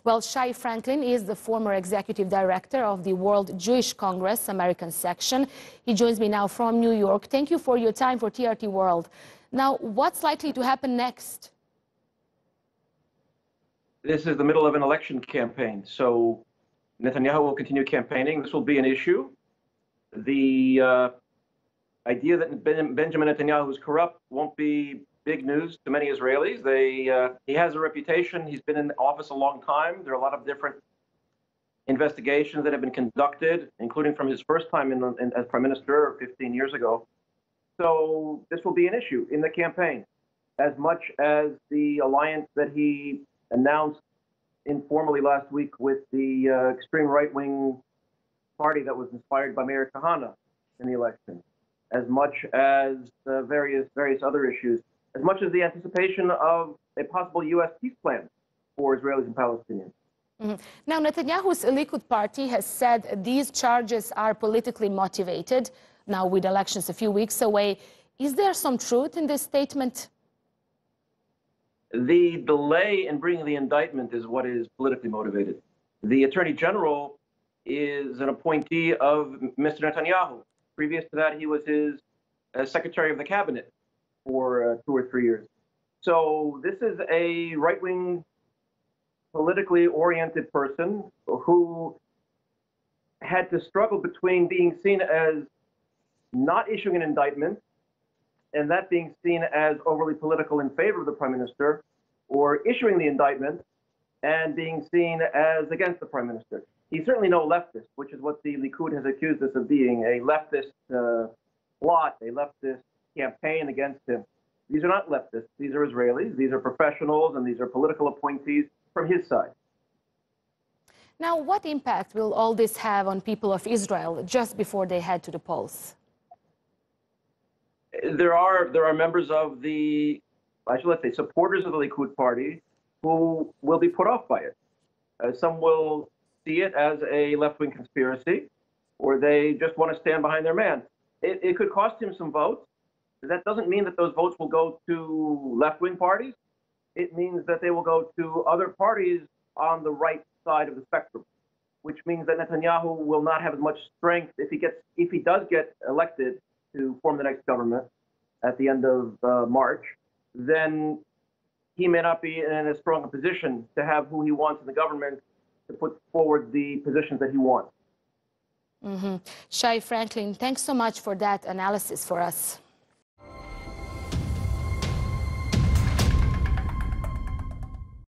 Well, Shai Franklin is the former executive director of the World Jewish Congress American section. He joins me now from New York. Thank you for your time for TRT World. Now, what's likely to happen next? This is the middle of an election campaign, so Netanyahu will continue campaigning. This will be an issue. The idea that Benjamin Netanyahu is corrupt won't be big news to many Israelis. He has a reputation. He's been in office a long time. There are a lot of different investigations that have been conducted, including from his first time as prime minister 15 years ago. So this will be an issue in the campaign, as much as the alliance that he announced informally last week with the extreme right-wing party that was inspired by Mayor Kahana in the election, as much as various other issues, as much as the anticipation of a possible U.S. peace plan for Israelis and Palestinians. Now, Netanyahu's Likud party has said these charges are politically motivated, now with elections a few weeks away. Is there some truth in this statement? The delay in bringing the indictment is what is politically motivated. The Attorney General is an appointee of Mr. Netanyahu. Previous to that, he was his Secretary of the Cabinet for 2 or 3 years. So this is a right-wing, politically oriented person who had to struggle between being seen as not issuing an indictment and that being seen as overly political in favor of the prime minister, or issuing the indictment and being seen as against the prime minister. He's certainly no leftist, which is what the Likud has accused us of being, a leftist plot, a leftist campaign against him. These are not leftists. These are Israelis. These are professionals, and these are political appointees from his side. Now, what impact will all this have on people of Israel just before they head to the polls? There are members of the, let's say, supporters of the Likud party who will be put off by it. Some will see it as a left-wing conspiracy, or they just want to stand behind their man. It could cost him some votes. That doesn't mean that those votes will go to left-wing parties. It means that they will go to other parties on the right side of the spectrum, which means that Netanyahu will not have as much strength if he does get elected to form the next government at the end of March. Then he may not be in as strong a position to have who he wants in the government to put forward the positions that he wants. Shai Franklin, thanks so much for that analysis for us.